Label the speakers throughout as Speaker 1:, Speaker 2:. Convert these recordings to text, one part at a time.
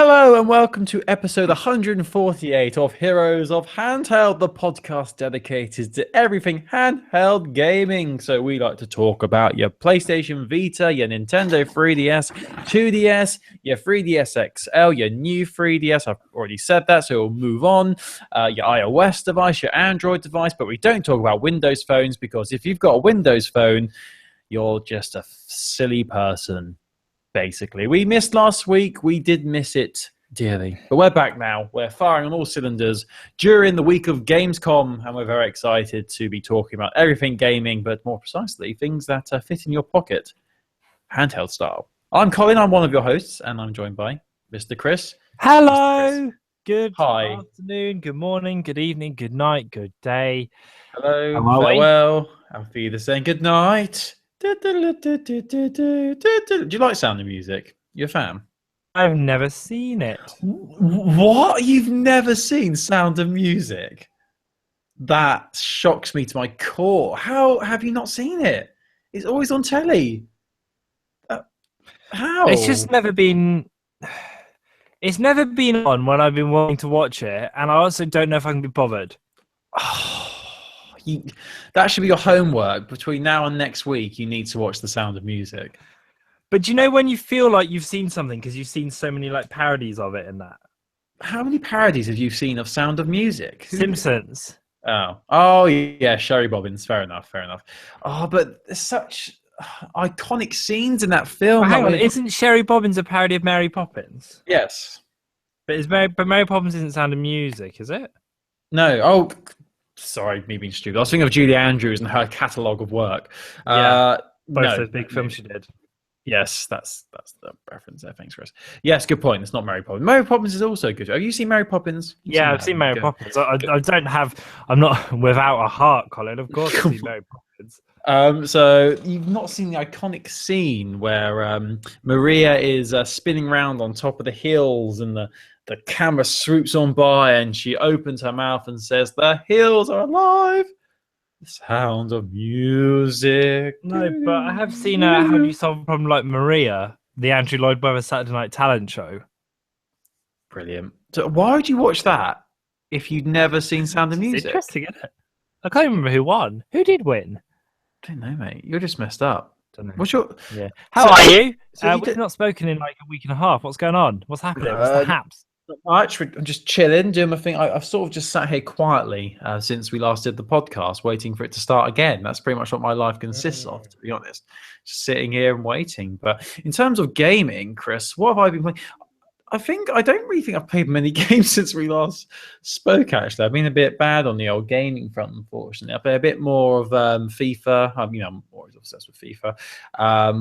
Speaker 1: Hello and welcome to episode 148 of Heroes of Handheld, the podcast dedicated to everything handheld gaming. So we like to talk about your PlayStation Vita, your Nintendo 3DS, 2DS, your 3DS XL, your new 3DS. I've already said that, so we'll move on. Your iOS device, your Android device, but we don't talk about Windows phones because if you've got a Windows phone, you're just a silly person. Basically, we missed last week. We did miss it dearly, but we're back now. We're firing on all cylinders during the week of Gamescom, and we're very excited to be talking about everything gaming, but more precisely, things that fit in your pocket, handheld style. I'm Colin. I'm one of your hosts, and I'm joined by Mr. Chris.
Speaker 2: Hello.
Speaker 1: Mr. Chris.
Speaker 2: Good
Speaker 1: Hi.
Speaker 2: afternoon, good morning, good evening, good night, good day.
Speaker 1: Hello.
Speaker 2: How are we?
Speaker 1: Farewell. I'll be the saying good night. Do you like Sound of Music? You're a fan?
Speaker 2: I've never seen it.
Speaker 1: What? You've never seen Sound of Music? That shocks me to my core. How have you not seen it? It's always on telly. How?
Speaker 2: It's just never been... It's never been on when I've been wanting to watch it, and I also don't know if I can be bothered.
Speaker 1: That should be your homework. Between now and next week, you need to watch The Sound of Music.
Speaker 2: But do you know when you feel like you've seen something because you've seen so many like parodies of it and that?
Speaker 1: How many parodies have you seen of Sound of Music?
Speaker 2: Simpsons.
Speaker 1: Oh yeah, Sherry Bobbins. Fair enough. Oh, but there's such iconic scenes in that film.
Speaker 2: Well, hang on, isn't Sherry Bobbins a parody of Mary Poppins?
Speaker 1: Yes.
Speaker 2: But Mary Poppins isn't Sound of Music, is it?
Speaker 1: No. Oh, sorry, me being stupid. I was thinking of Julie Andrews and her catalogue of work.
Speaker 2: Both those big films she did.
Speaker 1: Yes, that's the reference there. Thanks, Chris. Yes, good point. It's not Mary Poppins. Mary Poppins is also good. Have you seen Mary Poppins?
Speaker 2: I've seen Mary Poppins. I don't have... I'm not without a heart, Colin. Of course I've seen Mary Poppins.
Speaker 1: So you've not seen the iconic scene where Maria is spinning around on top of the hills and the camera swoops on by and she opens her mouth and says, "The hills are alive. The sound of music."
Speaker 2: No, but I have seen How Do You Solve a Problem Like Maria, the Andrew Lloyd Webber Saturday Night Talent show.
Speaker 1: Brilliant. So why would you watch that if you'd never seen Sound of Music?
Speaker 2: It's interesting, isn't it? I can't remember who won. Who did win?
Speaker 1: I don't know, mate. You're just messed up.
Speaker 2: Don't know.
Speaker 1: What's your...
Speaker 2: Yeah. How are you?
Speaker 1: So
Speaker 2: we've not spoken in like a week and a half. What's going on? What's happening? What's the haps?
Speaker 1: Not much. I'm just chilling, doing my thing. I've sort of just sat here quietly since we last did the podcast, waiting for it to start again. That's pretty much what my life consists of, to be honest. Just sitting here and waiting. But in terms of gaming, Chris, what have I been playing? I don't really think I've played many games since we last spoke, actually. I've been a bit bad on the old gaming front, unfortunately. I play a bit more of FIFA. I'm always obsessed with FIFA.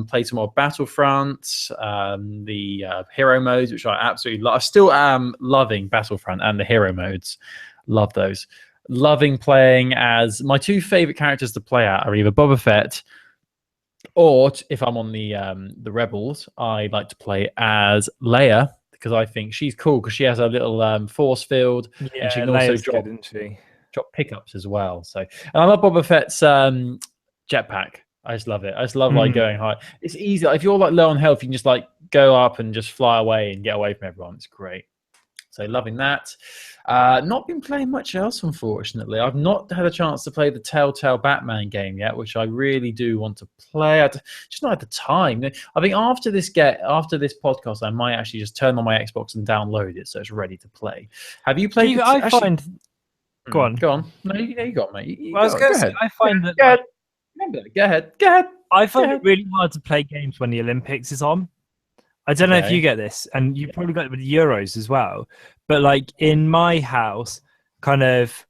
Speaker 1: Played some more Battlefront, the hero modes, which I absolutely love. I still am loving Battlefront and the hero modes. Love those. Loving playing as... My two favorite characters to play at are either Boba Fett, or if I'm on the Rebels, I like to play as Leia, because I think she's cool because she has a little force field, and she can also drop pickups as well. So, and I love Boba Fett's jetpack. I just love it. I just love like going high. It's easy. If you're like low on health, you can just like go up and just fly away and get away from everyone. It's great. So loving that. Not been playing much else, unfortunately. I've not had a chance to play the Telltale Batman game yet, which I really do want to play. I just not had the time. I think after this podcast, I might actually just turn on my Xbox and download it so it's ready to play. Have you played?
Speaker 2: Go on.
Speaker 1: No, you got it, mate.
Speaker 2: Go ahead. I find that.
Speaker 1: Go ahead.
Speaker 2: I find it really hard to play games when the Olympics is on. I don't know if you get this, and you probably got it with the Euros as well. But like in my house, kind of,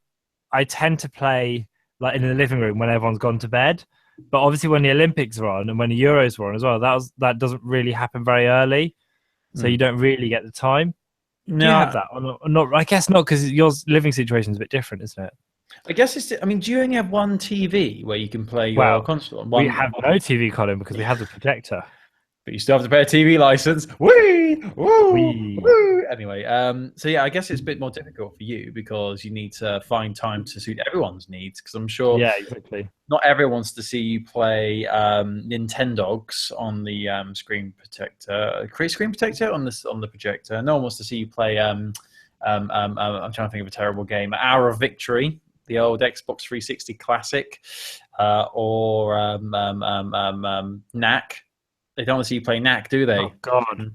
Speaker 2: I tend to play like in the living room when everyone's gone to bed. But obviously, when the Olympics are on and when the Euros were on as well, that doesn't really happen very early, so you don't really get the time. Do you have that or not? I guess not, because your living situation is a bit different, isn't it?
Speaker 1: I guess it's... I mean, do you only have one TV where you can play your console?
Speaker 2: We have no TV, Colin, because we have the projector.
Speaker 1: but you still have to pay a TV license. Woo!
Speaker 2: Wee.
Speaker 1: Woo! Anyway, so yeah, I guess it's a bit more difficult for you because you need to find time to suit everyone's needs. Because I'm sure,
Speaker 2: Yeah, exactly.
Speaker 1: not everyone wants to see you play Nintendogs on the screen protector. Screen protector on the projector. No one wants to see you play. I'm trying to think of a terrible game. Hour of Victory, the old Xbox 360 classic, or Knack. They don't want to see you play Knack, do they?
Speaker 2: Oh God,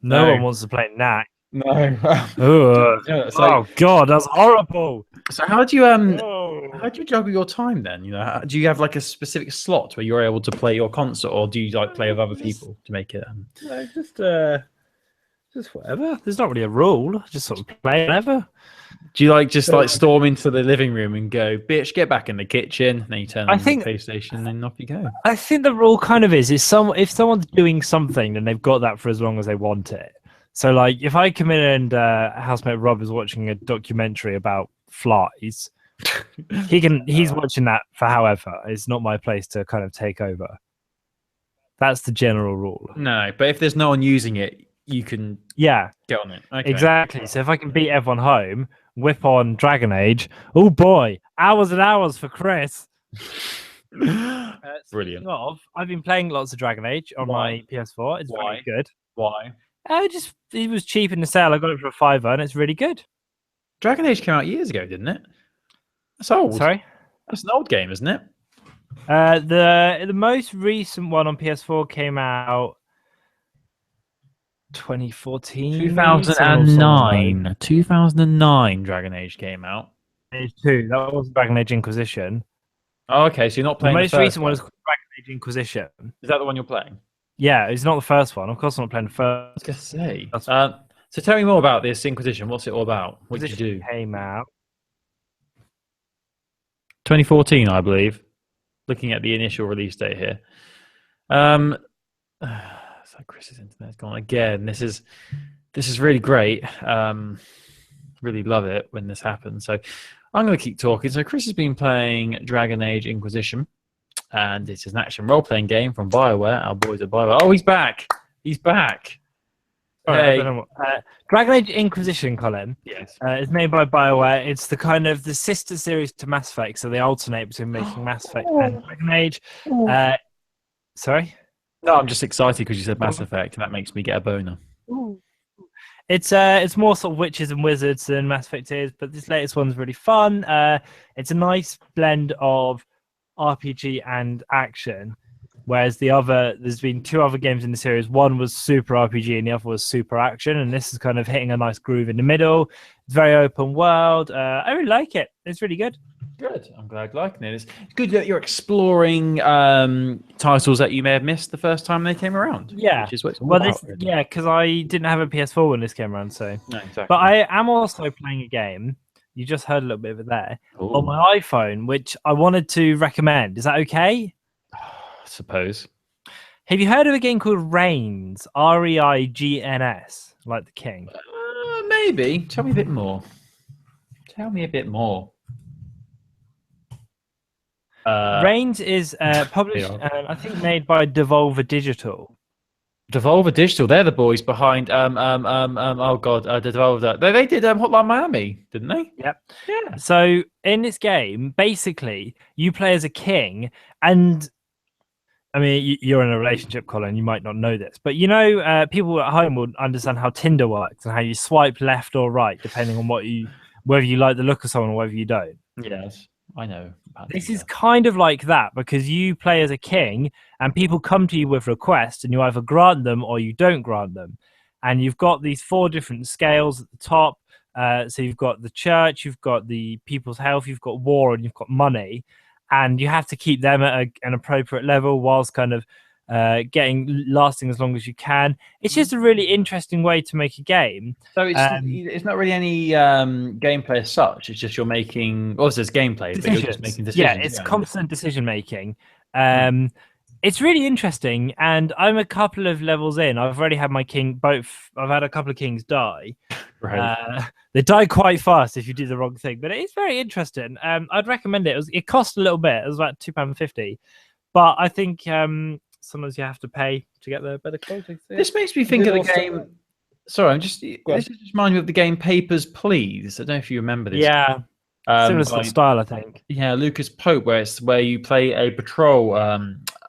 Speaker 2: no one wants to play Knack.
Speaker 1: No.
Speaker 2: Oh God, that's horrible.
Speaker 1: So how do you juggle your time then? Do you have like a specific slot where you're able to play your console, or do you like play with other people to make it?
Speaker 2: No, just whatever. There's not really a rule. Just sort of play whatever.
Speaker 1: Do you like storm into the living room and go, "Bitch, get back in the kitchen"? And then you turn on the PlayStation and off you go.
Speaker 2: I think the rule kind of is if someone's doing something, then they've got that for as long as they want it. So like if I come in and housemate Rob is watching a documentary about flies, he's watching that for however. It's not my place to kind of take over. That's the general rule.
Speaker 1: No, but if there's no one using it, you can get on it. Okay.
Speaker 2: Exactly. So if I can beat everyone home, whip on Dragon Age, oh boy, hours and hours for Chris.
Speaker 1: Brilliant.
Speaker 2: I've been playing lots of Dragon Age on my PS4. It's very good.
Speaker 1: Why?
Speaker 2: It was cheap in the sale. I got it for $5 and it's really good.
Speaker 1: Dragon Age came out years ago, didn't it? That's old.
Speaker 2: Sorry?
Speaker 1: That's an old game, isn't it?
Speaker 2: The most recent one on PS4 came out 2014.
Speaker 1: 2009. 2009 Dragon Age came out.
Speaker 2: Age 2. That was Dragon Age Inquisition.
Speaker 1: Oh, okay, so you're not playing
Speaker 2: the most recent one is called Dragon Age Inquisition.
Speaker 1: Is that the one you're playing?
Speaker 2: Yeah, it's not the first one. Of course, I'm not playing the first.
Speaker 1: I was going to say. So tell me more about this Inquisition. What's it all about? What did you do?
Speaker 2: Came out
Speaker 1: 2014, I believe. Looking at the initial release date here. So Chris's internet's gone again. This is really great. Really love it when this happens. So I'm going to keep talking. So Chris has been playing Dragon Age Inquisition, and it is an action role-playing game from BioWare. Our boys at BioWare. Oh, he's back. He's back.
Speaker 2: Hey. Dragon Age Inquisition, Colin.
Speaker 1: Yes.
Speaker 2: It's made by BioWare. It's the kind of the sister series to Mass Effect, so they alternate between making Mass Effect and Dragon Age. Sorry?
Speaker 1: No, I'm just excited because you said Mass Effect, and that makes me get a boner.
Speaker 2: It's more sort of witches and wizards than Mass Effect is, but this latest one's really fun. It's a nice blend of RPG and action. Whereas there's been 2 other games in the series. One was super RPG and the other was super action. And this is kind of hitting a nice groove in the middle. It's very open world. I really like it. It's really good.
Speaker 1: Good. I'm glad you're liking it. It's good that you're exploring titles that you may have missed the first time they came around.
Speaker 2: Yeah.
Speaker 1: Which is what it's all about, really.
Speaker 2: Yeah, because I didn't have a PS4 when this came around. So.
Speaker 1: No, exactly.
Speaker 2: But I am also playing a game. You just heard a little bit of it there. Ooh. On my iPhone, which I wanted to recommend. Is that okay?
Speaker 1: I suppose.
Speaker 2: Have you heard of a game called Reigns? Reigns, like the king?
Speaker 1: Maybe. Tell me a bit more.
Speaker 2: Reigns is published, I think, made by Devolver Digital.
Speaker 1: Devolver Digital, they're the boys behind oh god, Devolver. They did Hotline Miami, didn't they?
Speaker 2: Yep. Yeah. So in this game, basically, you play as a king, and I mean, you're in a relationship, Colin. You might not know this, but people at home will understand how Tinder works and how you swipe left or right depending on whether you like the look of someone or whether you don't.
Speaker 1: Yes, I know.
Speaker 2: This is kind of like that because you play as a king and people come to you with requests and you either grant them or you don't grant them. And you've got these 4 different scales at the top. So you've got the church, you've got the people's health, you've got war, and you've got money. And you have to keep them at an appropriate level whilst kind of lasting as long as you can. It's just a really interesting way to make a game.
Speaker 1: So it's not really any gameplay as such. It's just you're making. Also, there's gameplay, but you're just making decisions.
Speaker 2: Yeah, it's constant decision making. It's really interesting, and I'm a couple of levels in. I've already had my king. I've had a couple of kings die.
Speaker 1: Right.
Speaker 2: They die quite fast if you do the wrong thing, but it is very interesting. I'd recommend it. It cost a little bit. It was about £2.50, but I think sometimes you have to pay to get the better quality. So,
Speaker 1: This makes me think of the game. Sorry, this just reminds me of the game Papers, Please. I don't know if you remember this.
Speaker 2: Yeah, similar sort of style, I think.
Speaker 1: Yeah, Lucas Pope, where you play a patrol,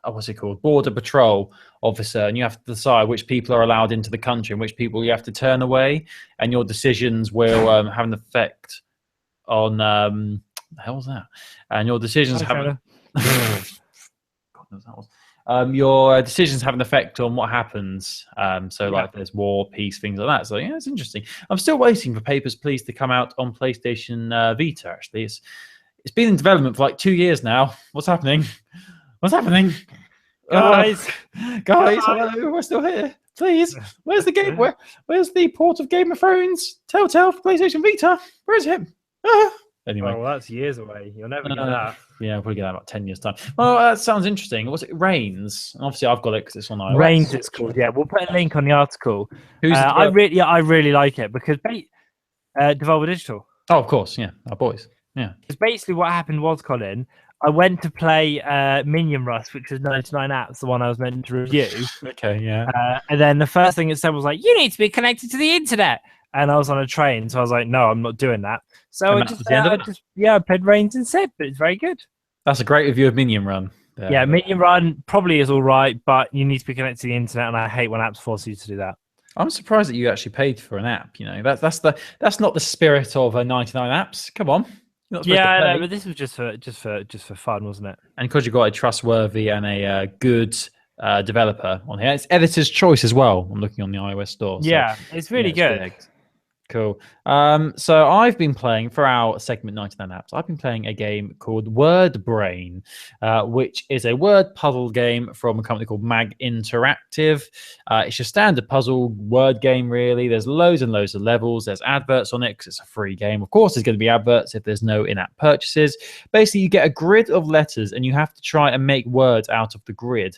Speaker 1: what's it called, border patrol officer, and you have to decide which people are allowed into the country and which people you have to turn away, and your decisions will have an effect on the hell was that? And your decisions have. God knows that was. Your decisions have an effect on what happens. Like there's war, peace, things like that. So yeah, it's interesting. I'm still waiting for Papers, Please to come out on PlayStation Vita. Actually, it's been in development for like 2 years now. What's happening? What's happening?
Speaker 2: Guys,
Speaker 1: hello, we're still here. Please, where's the game? Where's the port of Game of Thrones? Telltale for PlayStation Vita. Where is it? Anyway,
Speaker 2: well, that's years away. You'll never get that.
Speaker 1: Yeah, we'll probably get that about 10 years' time. Well, that sounds interesting. What's it? Reigns. Obviously, I've got it because it's on iOS.
Speaker 2: Reigns, it's called. Yeah, we'll put a link on the article. I really like it because Devolver Digital.
Speaker 1: Oh, of course, yeah, our boys. Yeah,
Speaker 2: because basically what happened was, Colin, I went to play Minion Rush, which was 99 apps, the one I was meant to review.
Speaker 1: Okay, yeah.
Speaker 2: And then the first thing it said was like, you need to be connected to the internet. And I was on a train, so I was like, no, I'm not doing that. So I played Reigns instead, but it's very good.
Speaker 1: That's a great review of Minion Run.
Speaker 2: Yeah, Minion Run probably is all right, but you need to be connected to the internet, and I hate when apps force you to do that.
Speaker 1: I'm surprised that you actually paid for an app. You know, that's not the spirit of 99 apps. Come on.
Speaker 2: Yeah, no, but this was just for fun, wasn't it?
Speaker 1: And because you've got a trustworthy and a good developer on here, it's editor's choice as well. I'm looking on the iOS store. So,
Speaker 2: yeah, it's really good.
Speaker 1: Cool. So I've been playing for our segment 99 apps. I've been playing a game called Word Brain, which is a word puzzle game from a company called Mag Interactive. It's your standard puzzle word game, really. There's loads and loads of levels. There's adverts on it because it's a free game. Of course, there's going to be adverts if there's no in-app purchases. Basically, you get a grid of letters and you have to try and make words out of the grid.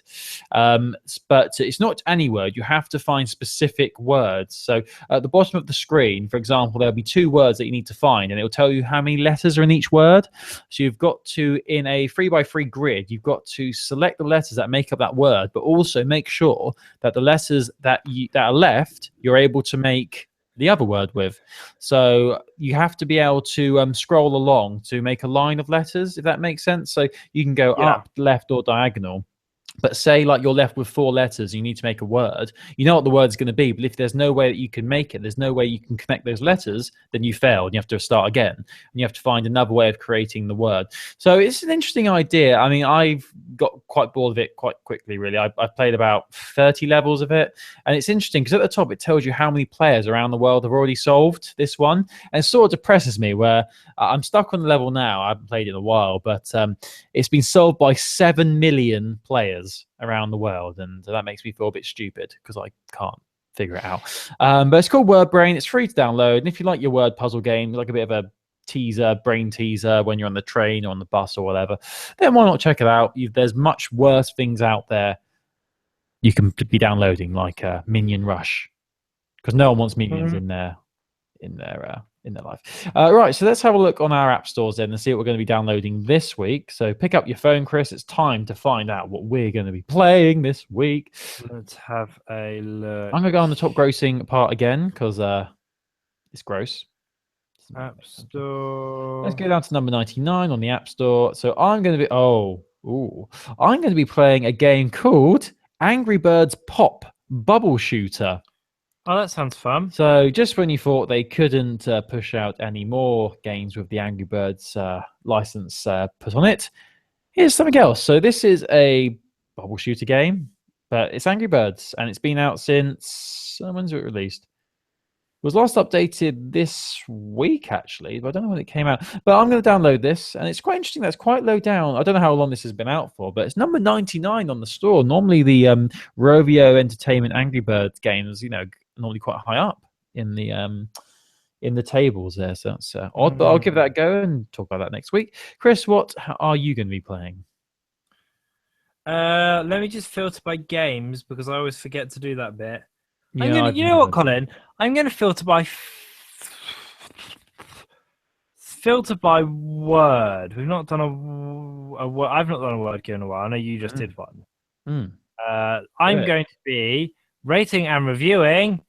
Speaker 1: But it's not any word. You have to find specific words. So at the bottom of the screen, for example, there'll be 2 words that you need to find, and it'll tell you how many letters are in each word. So you've got to, in a 3x3 grid, you've got to select the letters that make up that word, but also make sure that the letters that are left, you're able to make the other word with. So you have to be able to scroll along to make a line of letters, if that makes sense. So you can go up, left, or diagonal. But say like you're left with 4 letters, you need to make a word. You know what the word's going to be, but if there's no way that you can make it, there's no way you can connect those letters, then you fail and you have to start again. And you have to find another way of creating the word. So it's an interesting idea. I mean, I've got quite bored of it quite quickly, really. I've played about 30 levels of it. And it's interesting because at the top, it tells you how many players around the world have already solved this one. And it sort of depresses me where I'm stuck on the level now. I haven't played it in a while, but it's been solved by 7 million players around the world, and that makes me feel a bit stupid because I can't figure it out. But it's called Word Brain. It's free to download, and if you like your word puzzle game, like a bit of a brain teaser when you're on the train or on the bus or whatever, then why not check it out? There's much worse things out there you can be downloading, like Minion Rush, because no one wants minions in their life. Right, so let's have a look on our app stores then and see what we're going to be downloading this week. So pick up your phone, Chris. It's time to find out what we're going to be playing this week.
Speaker 2: Let's have a look.
Speaker 1: I'm going to go on the top grossing part again because it's gross.
Speaker 2: App Store.
Speaker 1: Let's go down to number 99 on the App Store. So I'm going to be I'm going to be playing a game called Angry Birds Pop Bubble Shooter.
Speaker 2: Oh, that sounds fun.
Speaker 1: So just when you thought they couldn't push out any more games with the Angry Birds license put on it, here's something else. So this is a bubble shooter game, but it's Angry Birds, and it's been out since... when's it released? It was last updated this week, actually, but I don't know when it came out. But I'm going to download this, and it's quite interesting. That's quite low down. I don't know how long this has been out for, but it's number 99 on the store. Normally the Rovio Entertainment Angry Birds games, normally quite high up in the tables there, so that's odd, but I'll give that a go and talk about that next week. Chris, what are you going to be playing?
Speaker 2: Let me just filter by games because I always forget to do that bit.
Speaker 1: Yeah,
Speaker 2: you know what, Colin? I'm going to filter by word. We've not done a word. I've not done a word game in a while. I know you just did one. I'm going to be rating and reviewing.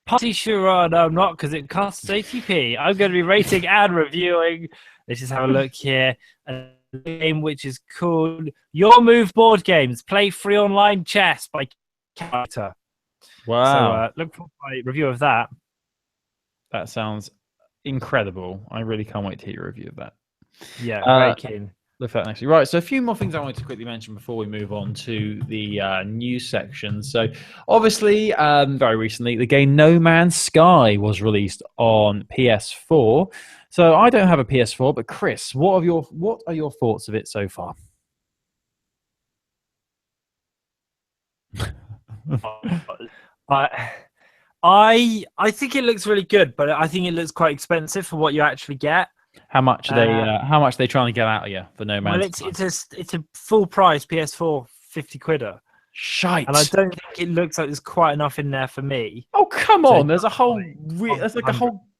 Speaker 2: Party sure, no, I'm not, because it costs 80p. I'm going to be rating and reviewing. Let's just have a look here. A game which is called Your Move Board Games. Play free online chess by character.
Speaker 1: Wow.
Speaker 2: So look for my review of that.
Speaker 1: That sounds incredible. I really can't wait to hear your review of that.
Speaker 2: Yeah, very keen.
Speaker 1: Look for that next week. Right, so a few more things I wanted to quickly mention before we move on to the news section. So, obviously, very recently, the game No Man's Sky was released on PS4. So, I don't have a PS4, but Chris, what are your thoughts of it so far?
Speaker 2: I think it looks really good, but I think it looks quite expensive for what you actually get.
Speaker 1: How much are they trying to get out of you for No Man's Sky?
Speaker 2: It's a full price PS4, 50 quidder.
Speaker 1: Shite.
Speaker 2: And I don't think it looks like there's quite enough in there for me.
Speaker 1: Oh, come on. There's a whole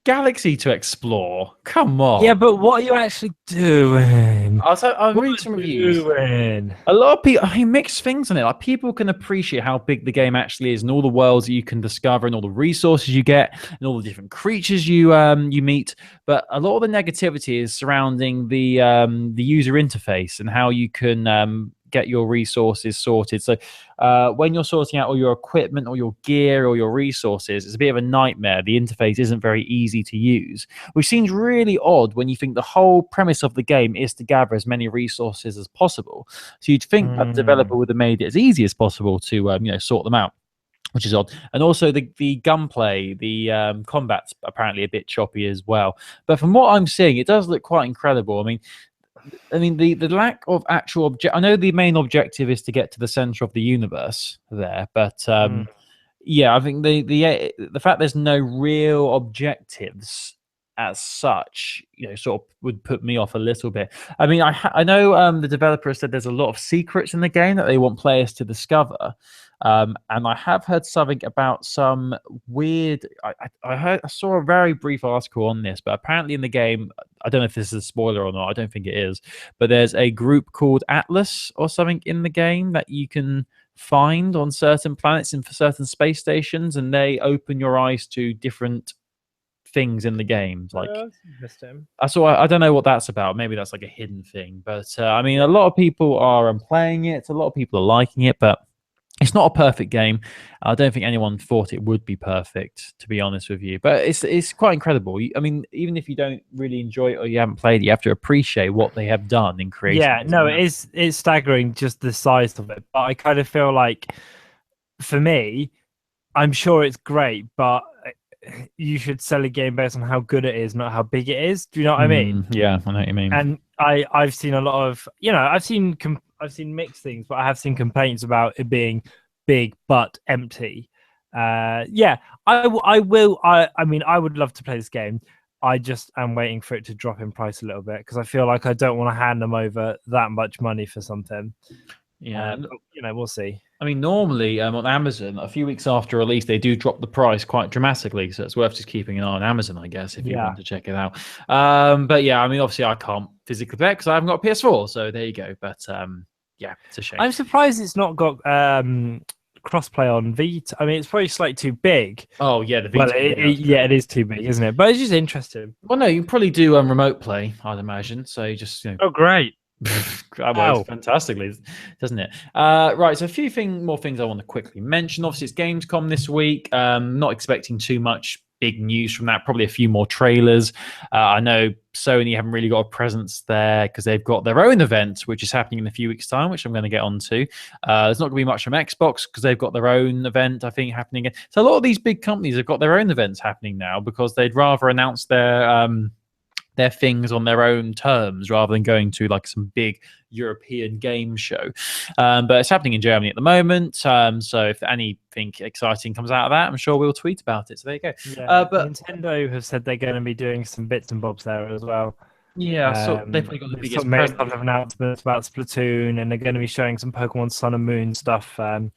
Speaker 1: galaxy to explore. Come on.
Speaker 2: Yeah, but what are you actually doing?
Speaker 1: I'll read some reviews. A lot of people, mixed things on it. Like, people can appreciate how big the game actually is, and all the worlds that you can discover, and all the resources you get, and all the different creatures you meet. But a lot of the negativity is surrounding the user interface and how you can get your resources sorted. So when you're sorting out all your equipment or your gear or your resources, it's a bit of a nightmare. The interface isn't very easy to use, which seems really odd when you think the whole premise of the game is to gather as many resources as possible. So you'd think that the developer would have made it as easy as possible to sort them out, which is odd. And also the gunplay, the combat's apparently a bit choppy as well. But from what I'm seeing, it does look quite incredible. I mean, the lack of actual object. I know the main objective is to get to the center of the universe there, but yeah, I think the fact there's no real objectives as such, sort of would put me off a little bit. I mean, I know the developer said there's a lot of secrets in the game that they want players to discover. And I have heard something about some weird. I saw a very brief article on this, but apparently in the game, I don't know if this is a spoiler or not. I don't think it is, but there's a group called Atlas or something in the game that you can find on certain planets and for certain space stations, and they open your eyes to different things in the game. Like, I don't know what that's about. Maybe that's like a hidden thing. But I mean, a lot of people are playing it. A lot of people are liking it, but it's not a perfect game. I don't think anyone thought it would be perfect, to be honest with you. But it's quite incredible. I mean, even if you don't really enjoy it or you haven't played it, you have to appreciate what they have done in creating.
Speaker 2: Yeah, no, it's staggering, just the size of it. But I kind of feel like, for me, I'm sure it's great, but you should sell a game based on how good it is, not how big it is. Do you know what I mean?
Speaker 1: Yeah, I know what you mean.
Speaker 2: And I've seen a lot of, I've seen mixed things, but I have seen complaints about it being big but empty. Yeah, I will. I mean, I would love to play this game. I just am waiting for it to drop in price a little bit, because I feel like I don't want to hand them over that much money for something. Yeah, we'll see. I
Speaker 1: mean, normally on Amazon, a few weeks after release, they do drop the price quite dramatically. So it's worth just keeping an eye on Amazon, I guess, if you want to check it out. But yeah, I mean, obviously, I can't physically play it because I haven't got a PS4. So there you go. But yeah, it's a shame.
Speaker 2: I'm surprised it's not got crossplay on Vita. I mean, it's probably slightly too big.
Speaker 1: Oh yeah, the Vita.
Speaker 2: Well, it is too big, isn't it? But it's just interesting.
Speaker 1: Well, no, you can probably do remote play, I'd imagine. So you just
Speaker 2: Oh, great.
Speaker 1: That works fantastically, doesn't it? Right, so a few more things I want to quickly mention. Obviously, it's Gamescom this week. Not expecting too much big news from that. Probably a few more trailers. I know Sony haven't really got a presence there because they've got their own event, which is happening in a few weeks' time, which I'm going to get onto. There's not going to be much from Xbox because they've got their own event, I think, happening. So a lot of these big companies have got their own events happening now because they'd rather announce their things on their own terms rather than going to like some big European game show. But it's happening in Germany at the moment. So if anything exciting comes out of that, I'm sure we'll tweet about it. So there you go.
Speaker 2: Yeah, but Nintendo have said they're going to be doing some bits and bobs there as well.
Speaker 1: Yeah, so they've probably got the biggest
Speaker 2: made a couple of announcements about Splatoon, and they're going to be showing some Pokemon Sun and Moon stuff in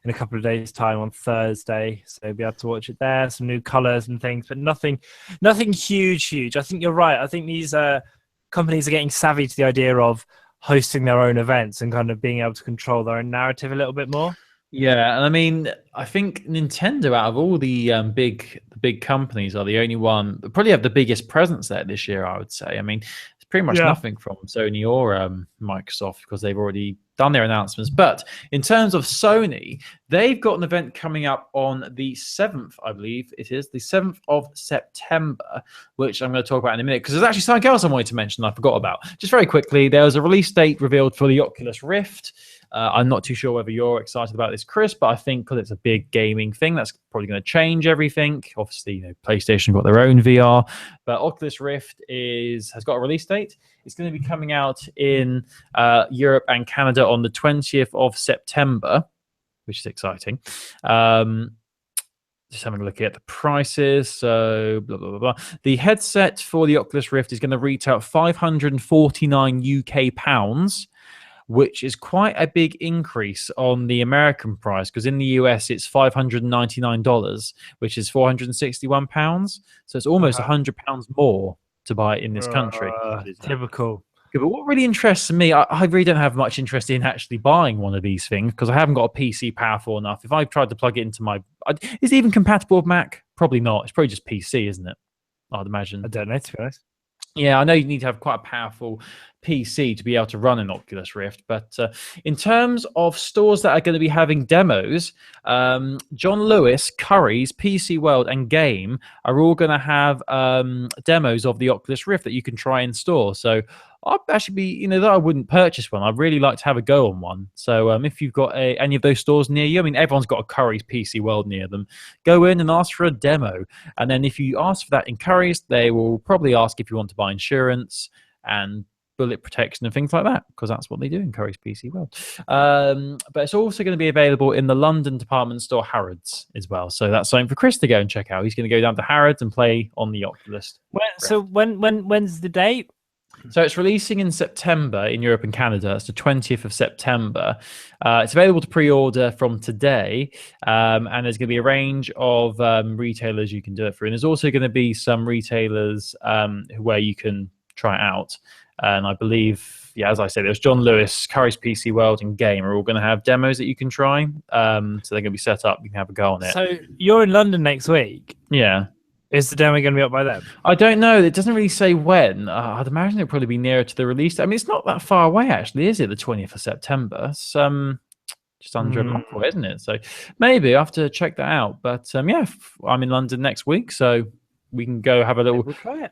Speaker 2: a couple of days' time on Thursday. So you'll be able to watch it there. Some new colors and things, but nothing huge. I think you're right. I think these companies are getting savvy to the idea of, hosting their own events and kind of being able to control their own narrative a little bit more.
Speaker 1: Yeah, and I mean, I think Nintendo, out of all the big companies, are the only one that probably have the biggest presence there this year, I would say. I mean, it's pretty much nothing from Sony or Microsoft because they've already done their announcements. But in terms of Sony, they've got an event coming up on the 7th, I believe it is, the 7th of September, which I'm going to talk about in a minute because there's actually something else I wanted to mention I forgot about. Just very quickly, there was a release date revealed for the Oculus Rift. I'm not too sure whether you're excited about this, Chris, but I think because it's a big gaming thing, that's probably going to change everything. Obviously, PlayStation got their own VR, but Oculus Rift has got a release date. It's going to be coming out in Europe and Canada on the 20th of September, which is exciting. Just having a look at the prices. So, blah, blah, blah, blah. The headset for the Oculus Rift is going to retail at £549 UK, which is quite a big increase on the American price because in the US it's $599, which is £461. So it's almost £100 more to buy it in this country.
Speaker 2: Typical.
Speaker 1: But what really interests me, I really don't have much interest in actually buying one of these things because I haven't got a PC powerful enough. If I tried to plug it into is it even compatible with Mac? Probably not. It's probably just PC, isn't it? I'd imagine.
Speaker 2: I don't know, to be honest.
Speaker 1: Yeah, I know you need to have quite a powerful PC to be able to run an Oculus Rift. But in terms of stores that are going to be having demos, John Lewis, Curry's, PC World, and Game are all going to have demos of the Oculus Rift that you can try in store. So I'd actually be, though I wouldn't purchase one, I'd really like to have a go on one. So if you've got any of those stores near you, I mean, everyone's got a Curry's PC World near them, go in and ask for a demo. And then if you ask for that in Curry's, they will probably ask if you want to buy insurance and bullet protection and things like that, because that's what they do in Curry's PC World. But it's also going to be available in the London department store Harrods as well. So that's something for Chris to go and check out. He's going to go down to Harrods and play on the Oculus.
Speaker 2: So when's the date?
Speaker 1: So it's releasing in September in Europe and Canada. It's the 20th of September. It's available to pre-order from today, and there's going to be a range of retailers you can do it through. And there's also going to be some retailers where you can try it out. And I believe, as I said, there's John Lewis, Curry's PC World, and Game are all going to have demos that you can try. So they're going to be set up. You can have a go on it.
Speaker 2: So you're in London next week?
Speaker 1: Yeah.
Speaker 2: Is the demo going to be up by then?
Speaker 1: I don't know. It doesn't really say when. I'd imagine it'll probably be nearer to the release. I mean, it's not that far away, actually, is it? The 20th of September. It's just under a month away, isn't it? So maybe I have to check that out. But I'm in London next week, so we can go have a little
Speaker 2: try it.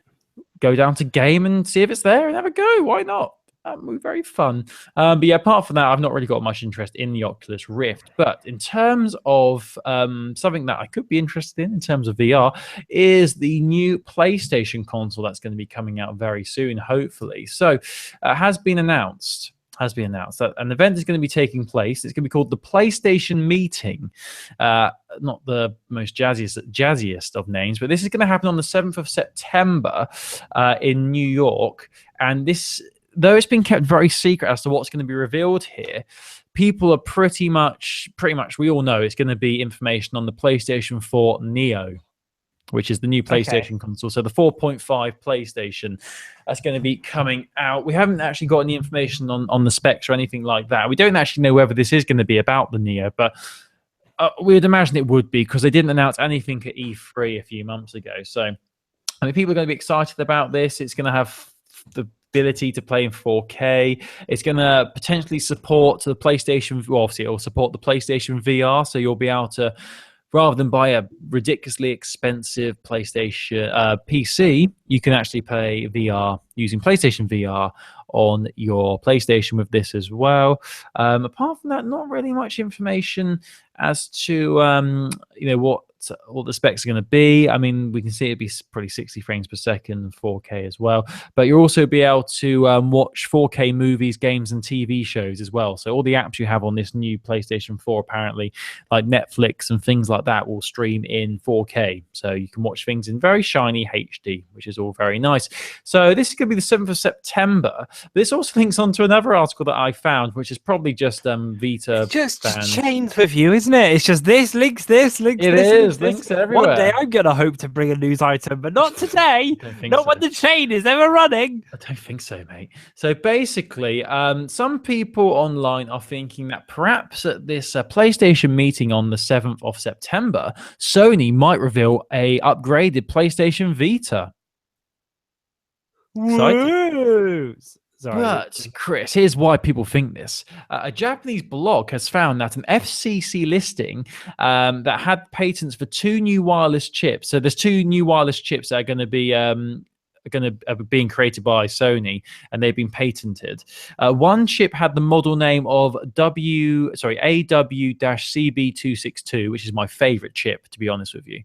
Speaker 1: Go down to Game and see if it's there and have a go. Why not? That would be very fun. But yeah, apart from that, I've not really got much interest in the Oculus Rift. But in terms of something that I could be interested in terms of VR, is the new PlayStation console that's going to be coming out very soon, hopefully. So has been announced that an event is going to be taking place. It's going to be called the PlayStation Meeting. Not the most jazziest of names, but this is going to happen on the 7th of September in New York. And this, though it's been kept very secret as to what's going to be revealed here, people are pretty much, we all know it's going to be information on the PlayStation 4 Neo, which is the new PlayStation console. So the 4.5 PlayStation that's going to be coming out. We haven't actually got any information on the specs or anything like that. We don't actually know whether this is going to be about the Neo, but we'd imagine it would be because they didn't announce anything at E3 a few months ago. So I mean, people are going to be excited about this. It's going to have the ability to play in 4K. It's going to potentially support the PlayStation. Well, obviously, it will support the PlayStation VR, so you'll be able to, rather than buy a ridiculously expensive PlayStation PC, you can actually play VR using PlayStation VR on your PlayStation with this as well. Apart from that, not really much information as to what the specs are going to be. I mean, we can see it'd be probably 60 frames per second, 4K as well. But you'll also be able to watch 4K movies, games, and TV shows as well. So all the apps you have on this new PlayStation 4, apparently, like Netflix and things like that, will stream in 4K. So you can watch things in very shiny HD, which is all very nice. So this is going to be the 7th of September. This also links onto another article that I found, which is probably just Vita.
Speaker 2: It's just chains with you, isn't it? It's just this links this.
Speaker 1: It is. There's links everywhere.
Speaker 2: One day I'm gonna hope to bring a news item, but not today. Not when the chain is ever running.
Speaker 1: I don't think so, mate. So basically, some people online are thinking that perhaps at this PlayStation meeting on the 7th of September, Sony might reveal a upgraded PlayStation Vita.
Speaker 2: Woo! Sorry.
Speaker 1: But, Chris, here's why people think this. A Japanese blog has found that an FCC listing that had patents for 2 new wireless chips. So there's 2 new wireless chips that are going to be being created by Sony, and they've been patented. One chip had the model name of AW-CB262, which is my favorite chip, to be honest with you.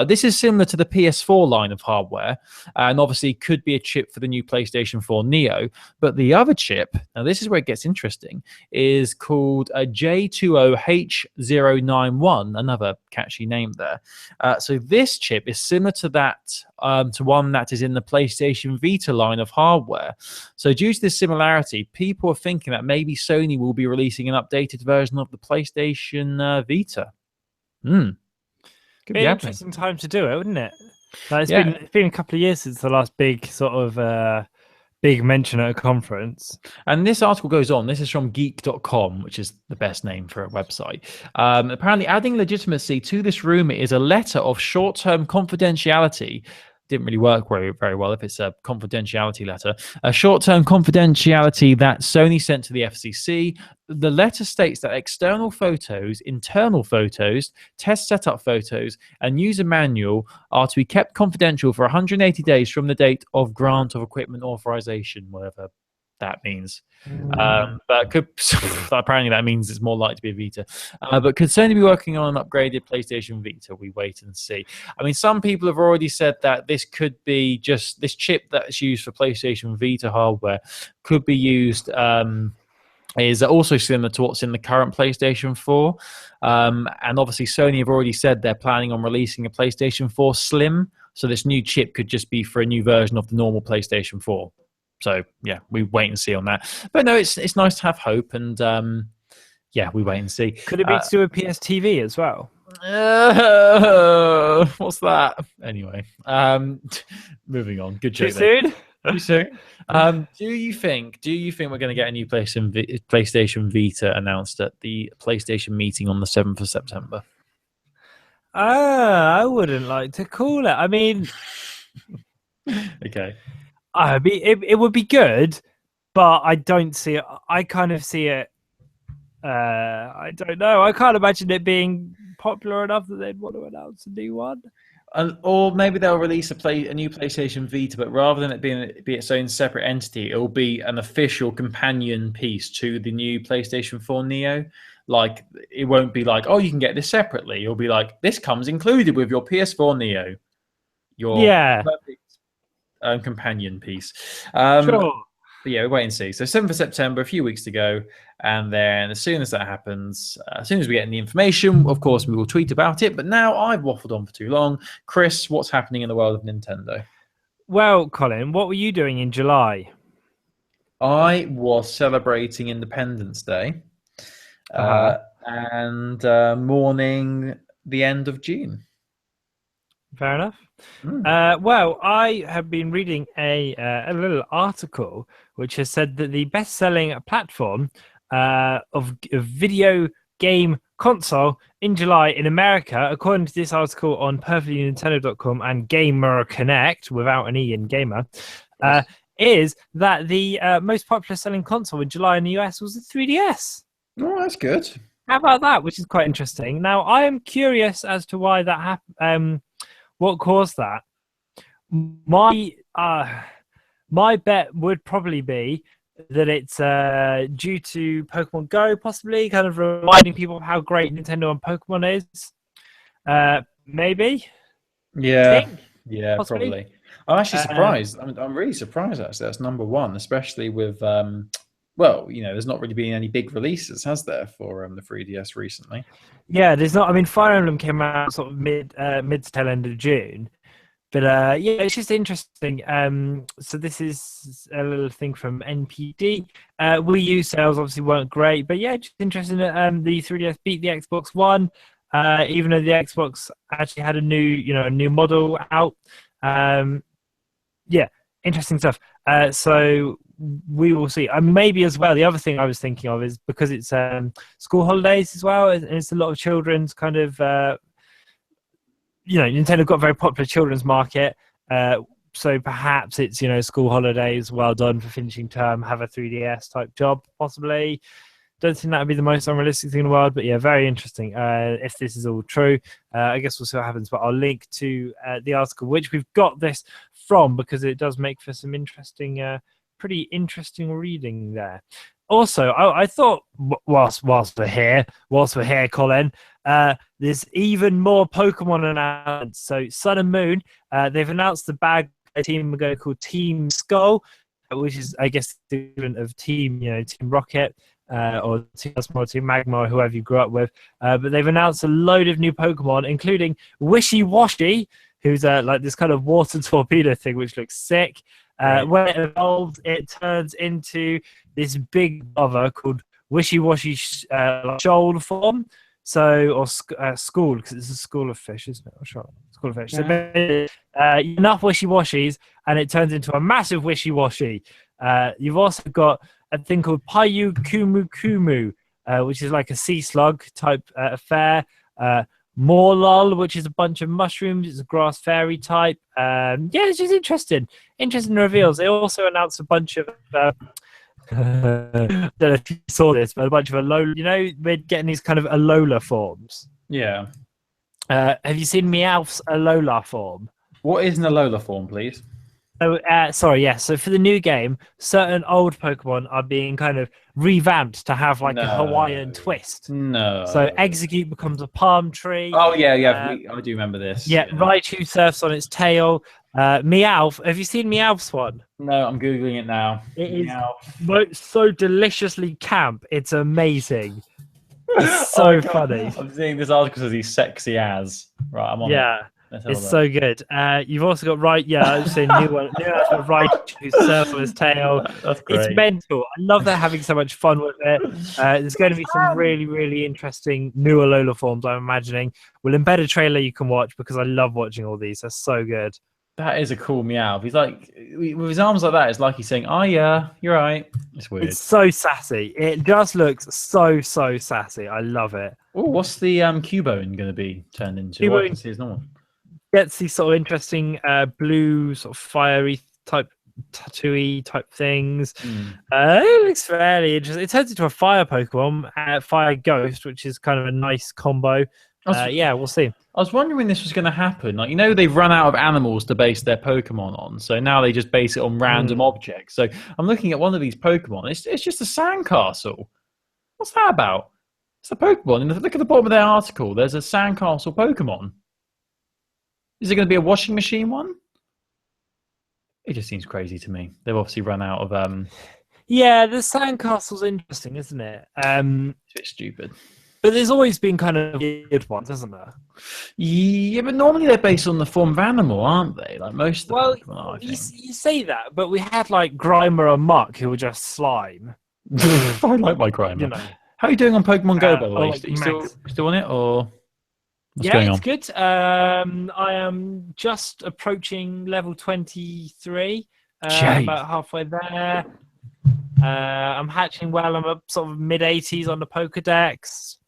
Speaker 1: This is similar to the PS4 line of hardware, and obviously could be a chip for the new PlayStation 4 Neo. But the other chip, now this is where it gets interesting, is called a J20H091, another catchy name there. So this chip is similar to that, to one that is in the PlayStation Vita line of hardware. So due to this similarity, people are thinking that maybe Sony will be releasing an updated version of the PlayStation Vita. Could
Speaker 2: be an interesting time to do it, wouldn't it? It's been a couple of years since the last big sort of big mention at a conference.
Speaker 1: And this article goes on. This is from geek.com, which is the best name for a website. Apparently, adding legitimacy to this rumor is a letter of short-term confidentiality. Didn't really work very well if it's a confidentiality letter. A short-term confidentiality that Sony sent to the FCC. The letter states that external photos, internal photos, test setup photos, and user manual are to be kept confidential for 180 days from the date of grant of equipment authorization, whatever that means. But apparently that means it's more likely to be a Vita. But could Sony be working on an upgraded PlayStation Vita? We wait and see. I mean, some people have already said that this could be just this chip that's used for PlayStation Vita hardware could be used. Is also similar to what's in the current PlayStation 4. And obviously Sony have already said they're planning on releasing a PlayStation 4 Slim. So this new chip could just be for a new version of the normal PlayStation 4. So, yeah, we wait and see on that. But no, it's nice to have hope. And, we wait and see.
Speaker 2: Could it be to do with PS TV as well?
Speaker 1: What's that? Anyway, moving on. Good joke.
Speaker 2: Too soon?
Speaker 1: Do you think we're going to get a new PlayStation Vita announced at the PlayStation meeting on the 7th of September?
Speaker 2: I wouldn't like to call it. I mean,
Speaker 1: okay.
Speaker 2: I mean, it would be good, but I don't see it. I kind of see it. I don't know. I can't imagine it being popular enough that they'd want to announce a new one.
Speaker 1: Or maybe they'll release a new PlayStation Vita, but rather than it be its own separate entity, it will be an official companion piece to the new PlayStation 4 Neo. Like, it won't be like, oh, you can get this separately. It'll be like, this comes included with your PS4 Neo. Your perfect companion piece.
Speaker 2: Sure.
Speaker 1: But yeah, we wait and see. So 7th of September, a few weeks to go. And then as soon as that happens, as soon as we get any information, of course, we will tweet about it. But now I've waffled on for too long. Chris, what's happening in the world of Nintendo?
Speaker 2: Well, Colin, what were you doing in July?
Speaker 1: I was celebrating Independence Day and mourning the end of June.
Speaker 2: Fair enough. Well, I have been reading a little article which has said that the best-selling platform of video game console in July in America, according to this article on perfectlynintendo.com and Gamer Connect, without an E in Gamer, is that the most popular selling console in July in the US was the 3DS.
Speaker 1: Oh, that's good.
Speaker 2: How about that? Which is quite interesting. Now, I am curious as to why that happened. What caused that? My bet would probably be that it's due to Pokemon Go, possibly, kind of reminding people of how great Nintendo and Pokemon is. Maybe.
Speaker 1: Yeah,
Speaker 2: possibly?
Speaker 1: probably. I'm actually surprised. I'm really surprised, actually. That's number one, especially with, there's not really been any big releases, has there, for the 3DS recently?
Speaker 2: Yeah, there's not. I mean, Fire Emblem came out sort of mid to tail end of June. But it's just interesting. So this is a little thing from NPD. Wii U sales obviously weren't great, but yeah, just interesting that the 3DS beat the Xbox One. even though the Xbox actually had a new model out. Yeah, interesting stuff. So we will see. Maybe as well, the other thing I was thinking of is because it's school holidays as well, and it's a lot of children's kind of, Nintendo got a very popular children's market. So perhaps it's, school holidays, well done for finishing term, have a 3DS type job, possibly. Don't think that would be the most unrealistic thing in the world, but yeah, very interesting. If this is all true, I guess we'll see what happens. But I'll link to the article, which we've got this from, because it does make for some interesting, pretty interesting reading there. Also, I thought whilst we're here, Colin, there's even more Pokemon announcements. So Sun and Moon, they've announced the bag team are going to call Team Skull, which is, I guess, the equivalent of Team Rocket. Or Team Small, Team Magma, or whoever you grew up with. But they've announced a load of new Pokemon, including Wishy Washy, who's like this kind of water torpedo thing, which looks sick. When it evolves, it turns into this big other called Wishy Washy shoal form. So, or school, because it's a school of fish, isn't it? Or school of fish. Yeah. So, enough Wishy Washies, and it turns into a massive Wishy Washy. You've also got a thing called Payu Kumu Kumu, which is like a sea slug type affair. Morlul, which is a bunch of mushrooms. It's a grass fairy type. It's just interesting reveals. They also announced a bunch of I don't know if you saw this, but a bunch of Alola. We're getting these kind of Alola forms.
Speaker 1: Yeah.
Speaker 2: Have you seen Meowth's Alola form?
Speaker 1: What is an Alola form, please?
Speaker 2: So, So for the new game, certain old Pokemon are being kind of revamped to have like a Hawaiian twist.
Speaker 1: No.
Speaker 2: So Execute becomes a palm tree.
Speaker 1: Oh, yeah. I do remember this.
Speaker 2: Yeah, Raichu surfs on its tail. Meowth. Have you seen Meowth's one?
Speaker 1: No, I'm Googling it now.
Speaker 2: It is so deliciously camp. It's amazing. It's so funny.
Speaker 1: I'm seeing this article says he's sexy as. Right, I'm on it.
Speaker 2: It's so good. You've also got I was saying new one. Raichu who surfs on his tail.
Speaker 1: That's great.
Speaker 2: It's mental. I love they're having so much fun with it. There's going to be some really, really interesting new Alola forms, I'm imagining. We'll embed a trailer you can watch, because I love watching all these. They're so good.
Speaker 1: That is a cool meow. He's like, with his arms like that, it's like he's saying, "Oh yeah, you're right." It's weird.
Speaker 2: It's so sassy. It just looks so sassy. I love it.
Speaker 1: Oh, what's the Cubone going to be turned into? I can see his normal.
Speaker 2: Gets these sort of interesting blue, sort of fiery type, tattooey type things. It looks fairly interesting. It turns into a fire Pokemon, Fire Ghost, which is kind of a nice combo. We'll see.
Speaker 1: I was wondering when this was going to happen. Like, they've run out of animals to base their Pokemon on, so now they just base it on random objects. So I'm looking at one of these Pokemon. It's just a sandcastle. What's that about? It's a Pokemon. And look at the bottom of their article. There's a sandcastle Pokemon. Is it going to be a washing machine one? It just seems crazy to me. They've obviously run out of...
Speaker 2: Yeah, the sandcastle's interesting, isn't it?
Speaker 1: It's a bit stupid.
Speaker 2: But there's always been kind of weird ones, hasn't there?
Speaker 1: Yeah, but normally they're based on the form of animal, aren't they? Like most of the Pokemon are, I think.
Speaker 2: You say that, but we had like Grimer and Muck who were just slime.
Speaker 1: I like my Grimer. How are you doing on Pokemon Go, by the way?
Speaker 2: Like
Speaker 1: you still on it, or what's
Speaker 2: going
Speaker 1: on?
Speaker 2: It's good. I am just approaching level 23. About halfway there. I'm hatching well. I'm up sort of mid-80s on the Pokedex.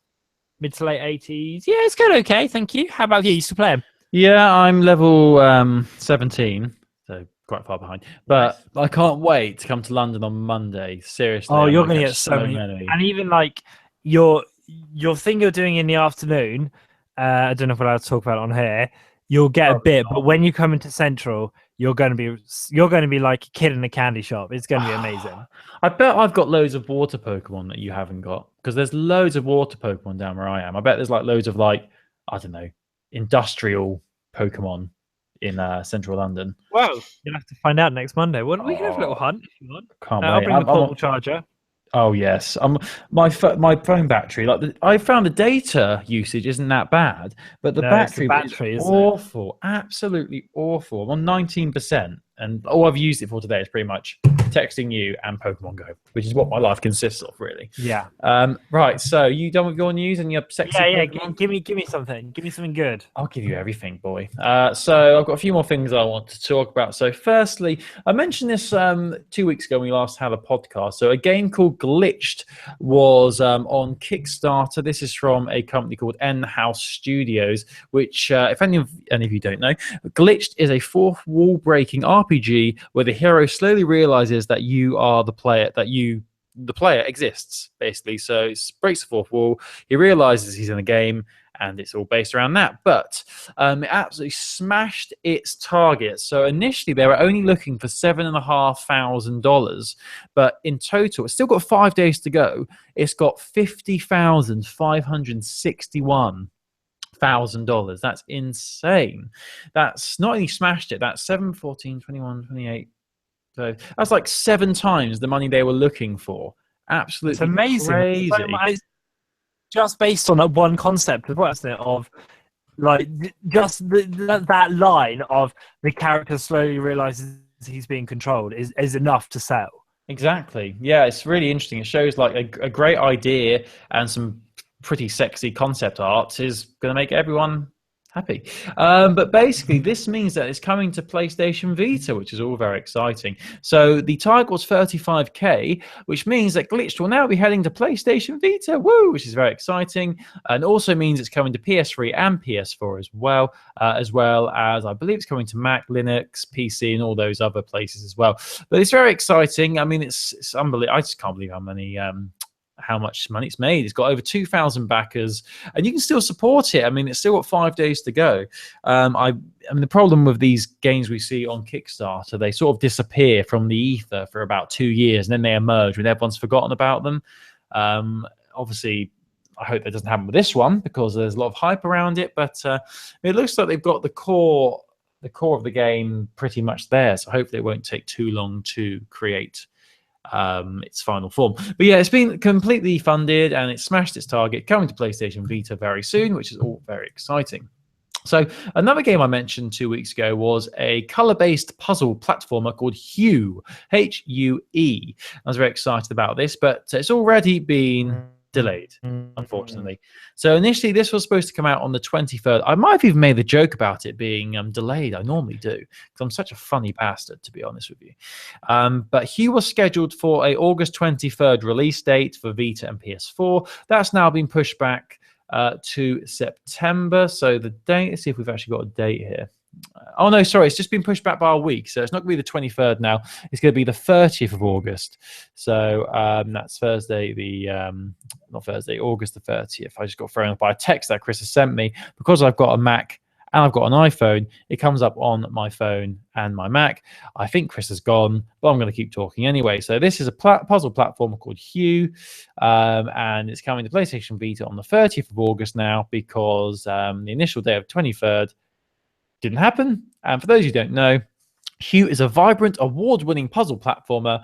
Speaker 2: Mid to late 80s. Yeah, it's going okay, thank you. How about you? You still playing?
Speaker 1: Yeah, I'm level 17, so quite far behind. But I can't wait to come to London on Monday. Seriously.
Speaker 2: Oh, you're going to get so many. And even like your thing you're doing in the afternoon, I don't know if we're allowed to talk about it on here, you'll get a bit, but when you come into Central, you're going to be like a kid in a candy shop. It's going to be amazing.
Speaker 1: I bet I've got loads of water Pokemon that you haven't got, because there's loads of water Pokemon down where I am. I bet there's like loads of I don't know, industrial Pokemon in central London.
Speaker 2: Well, you'll have to find out next Monday. Well, we can have a little hunt if you want.
Speaker 1: Can't wait.
Speaker 2: I'll bring the portable charger.
Speaker 1: Oh yes, my phone battery. I found the data usage isn't that bad, but the battery is awful, absolutely awful. I'm on 19%, and all I've used it for today is pretty much texting you, and Pokemon Go, which is what my life consists of, really.
Speaker 2: Yeah.
Speaker 1: Right. So you done with your news and your sexy Pokemon?
Speaker 2: Give me something. Give me something good.
Speaker 1: I'll give you everything, boy. So I've got a few more things I want to talk about. So firstly, I mentioned this 2 weeks ago when we last had a podcast. So a game called Glitched was on Kickstarter. This is from a company called N-House Studios, which, if any of you don't know, Glitched is a fourth wall breaking RPG where the hero slowly realizes that you are the player, the player exists, basically. So it breaks the fourth wall. He realizes he's in a game, and it's all based around that. But it absolutely smashed its target. So initially, they were only looking for $7,500. But in total, it's still got 5 days to go. It's got $50,561,000. That's insane. That's not only smashed it, that's 7, 14, 21, 28. So that's like 7 times the money they were looking for. Absolutely,
Speaker 2: it's amazing.
Speaker 1: Crazy.
Speaker 2: It's just based on that one concept, wasn't it? Of like just that line of the character slowly realizes he's being controlled is enough to sell.
Speaker 1: Exactly. Yeah, it's really interesting. It shows like a great idea and some pretty sexy concept art is going to make everyone happy. But basically, this means that it's coming to PlayStation Vita, which is all very exciting. So the target was $35K, which means that Glitched will now be heading to PlayStation Vita, woo, which is very exciting. And also means it's coming to PS3 and PS4 as well as I believe it's coming to Mac, Linux, PC, and all those other places as well. But it's very exciting. I mean, it's unbelievable. I just can't believe how much money it's made. It's got over 2,000 backers, and you can still support it. I mean, it's still got 5 days to go. I mean, the problem with these games we see on Kickstarter, they sort of disappear from the ether for about 2 years, and then they emerge when everyone's forgotten about them. Obviously, I hope that doesn't happen with this one because there's a lot of hype around it, but it looks like they've got the core of the game pretty much there, so hopefully it won't take too long to create its final form. But yeah, it's been completely funded and it smashed its target, coming to PlayStation Vita very soon, which is all very exciting. So another game I mentioned 2 weeks ago was a color-based puzzle platformer called HoH, H-U-E. I was very excited about this, but it's already been delayed, unfortunately. So initially, this was supposed to come out on the 23rd. I might have even made the joke about it being delayed. I normally do, because I'm such a funny bastard, to be honest with you. But HoH was scheduled for a August 23rd release date for Vita and PS4. That's now been pushed back to September. So the date, let's see if we've actually got a date here. Oh no, sorry, it's just been pushed back by a week, so it's not going to be the 23rd now. It's going to be the 30th of August. So that's Thursday, not Thursday, August the 30th. I just got thrown up by a text that Chris has sent me. Because I've got a Mac and I've got an iPhone, it comes up on my phone and my Mac. I think Chris has gone, but I'm going to keep talking anyway. So this is a puzzle platformer called HoH, and it's coming to PlayStation Vita on the 30th of August now because the initial day of 23rd didn't happen. And for those who don't know, HoH is a vibrant, award-winning puzzle platformer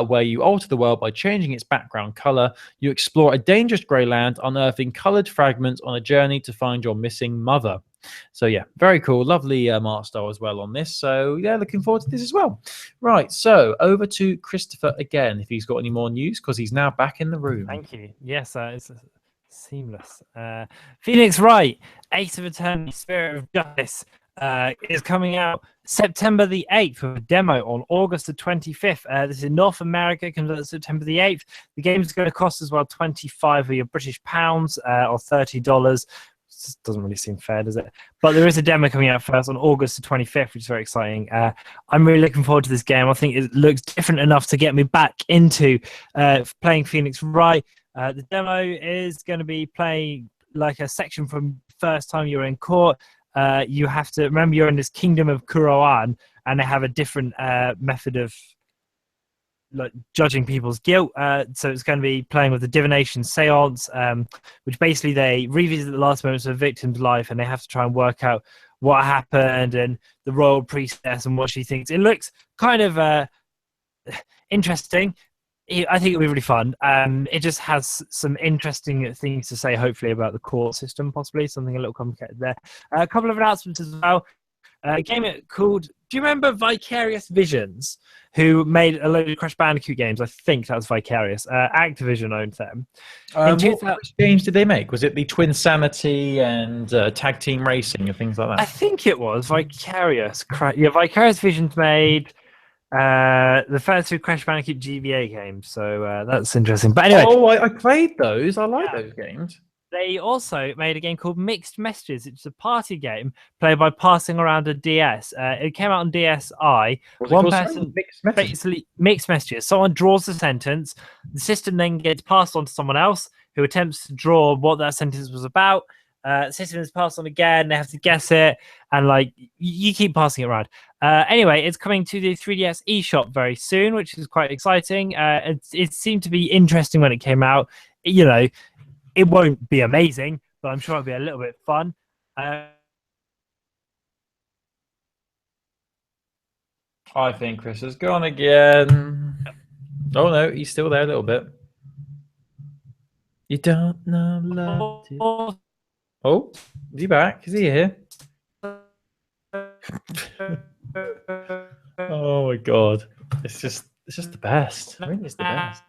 Speaker 1: where you alter the world by changing its background color. You explore a dangerous grey land, unearthing colored fragments on a journey to find your missing mother. So yeah, very cool. Lovely art style as well on this. So yeah, looking forward to this as well. Right, so over to Christopher again, if he's got any more news, because he's now back in the room.
Speaker 2: Thank you. Yes, it's seamless. Phoenix Wright, Ace of Attorney, Spirit of Justice, is coming out September the 8th with a demo on August the 25th. This is in North America, comes out September the 8th. The game is going to cost as well 25 of your British pounds or $30. Just doesn't really seem fair, does it? But there is a demo coming out first on August the 25th, which is very exciting. I'm really looking forward to this game. I think it looks different enough to get me back into playing Phoenix Wright. The demo is going to be playing like a section from first time you're in court. You have to remember you're in this kingdom of Kuroan, and they have a different method of like judging people's guilt. So it's going to be playing with the divination seance, which basically they revisit the last moments of a victim's life, and they have to try and work out what happened and the royal priestess and what she thinks. It looks kind of interesting. I think it'll be really fun. It just has some interesting things to say, hopefully, about the court system, possibly. Something a little complicated there. A couple of announcements as well. A game called Do you remember Vicarious Visions, who made a load of Crash Bandicoot games? I think that was Vicarious. Activision owned them.
Speaker 1: Which games did they make? Was it the Twin Sanity and Tag Team Racing and things like that?
Speaker 2: I think it was Vicarious. Yeah, Vicarious Visions made the first two Crash Bandicoot GBA games, so that's interesting. But anyway,
Speaker 1: I played those. I like those games.
Speaker 2: They also made a game called Mixed Messages. It's a party game played by passing around a DS. It came out on DSi. One person basically mixed messages. Someone draws a sentence. The system then gets passed on to someone else who attempts to draw what that sentence was about. The system is passed on again. They have to guess it, and like you keep passing it around. Anyway, it's coming to the 3DS eShop very soon, which is quite exciting. It seemed to be interesting when it came out. You know, it won't be amazing, but I'm sure it'll be a little bit fun.
Speaker 1: I think Chris has gone again. Oh no, he's still there a little bit. You don't know love. Oh, is he back? Is he here? Oh my god. It's just the best. I think it's the best.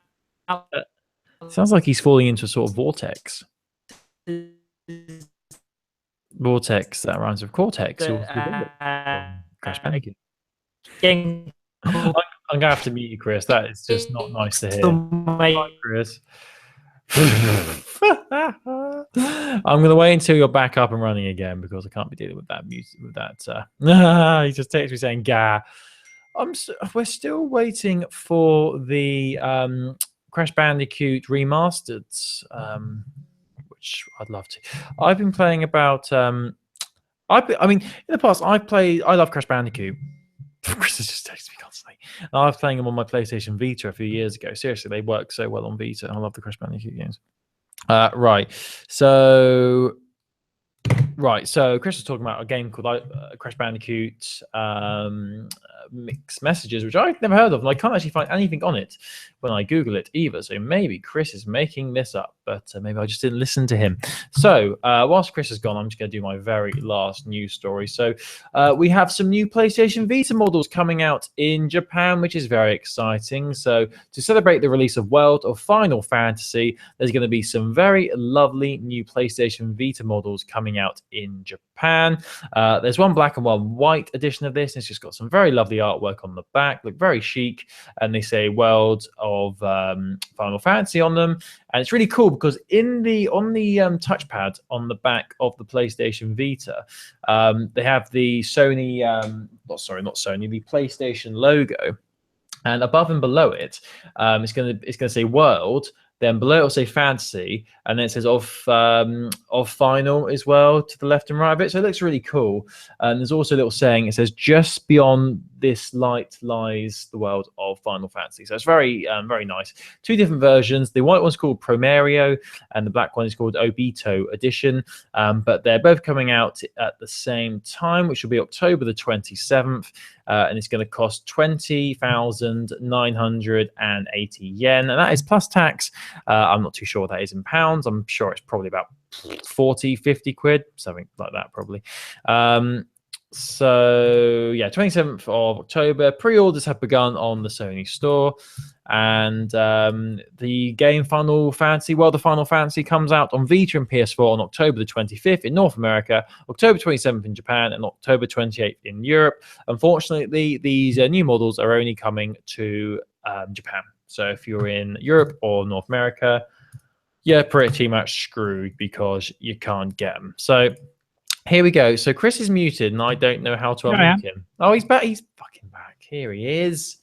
Speaker 1: Sounds like he's falling into a sort of vortex. Vortex that rhymes with cortex. Crash Bandicoot. I'm gonna have to mute you, Chris. That is just not nice to hear. Bye, Chris. I'm gonna wait until you're back up and running again because I can't be dealing with that music. With that, he just texted me saying "Gah." We're still waiting for the Crash Bandicoot remastered, which I'd love to. I've been playing about. I mean, in the past, I love Crash Bandicoot. Chris is just texting me constantly. I was playing them on my PlayStation Vita a few years ago. Seriously, they work so well on Vita. I love the Crash Bandicoot games. Right. So Chris was talking about a game called Crash Bandicoot Mixed Messages, which I've never heard of, and I can't actually find anything on it when I Google it either. So maybe Chris is making this up, but maybe I just didn't listen to him. So whilst Chris is gone, I'm just going to do my very last news story. So we have some new PlayStation Vita models coming out in Japan, which is very exciting. So to celebrate the release of World of Final Fantasy, there's going to be some very lovely new PlayStation Vita models coming out in Japan. There's one black and one white edition of this, and it's just got some very lovely artwork on the back, look very chic, and they say World of Final Fantasy on them, and it's really cool because on the touchpad on the back of the PlayStation Vita, they have the Sony, the PlayStation logo, and above and below it, it's gonna say World. Then below it will say Fantasy, and then it says of Final as well to the left and right of it. So it looks really cool. And there's also a little saying, it says, just beyond this light lies the world of Final Fantasy. So it's very, very nice. Two different versions. The white one's called Primario, and the black one is called Obito Edition. But they're both coming out at the same time, which will be October the 27th. And it's going to cost 20,980 yen, and that is plus tax. I'm not too sure what that is in pounds. I'm sure it's probably about 40, 50 quid, something like that, probably. So yeah, 27th of October. Pre-orders have begun on the Sony store, and the game World of Final Fantasy comes out on Vita and PS4 on October the 25th in North America, October 27th in Japan, and October 28th in Europe. Unfortunately, these new models are only coming to Japan. So if you're in Europe or North America, you're pretty much screwed because you can't get them. So here we go. So Chris is muted, and I don't know how to unmute him. Oh, he's back. He's fucking back. Here he is.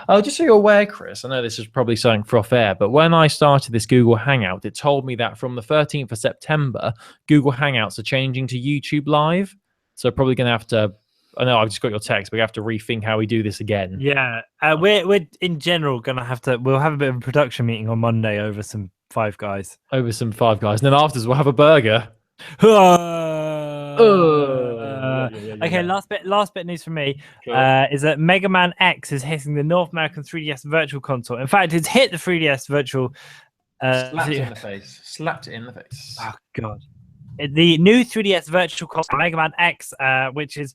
Speaker 1: Oh, just so you're aware, Chris, I know this is probably something for off air, but when I started this Google Hangout, it told me that from the 13th of September, Google Hangouts are changing to YouTube Live. So probably going to have to, I know I've just got your text, but we have to rethink how we do this again.
Speaker 2: Yeah, we're in general going to have to, we'll have a bit of a production meeting on Monday over some Five Guys.
Speaker 1: And then afterwards we'll have a burger.
Speaker 2: Okay, last bit of news from me is that Mega Man X is hitting the North American 3DS Virtual Console. In fact, it's hit the 3DS Virtual.
Speaker 1: Slapped it in the face.
Speaker 2: Oh god! The new 3DS Virtual Console, Mega Man X, which is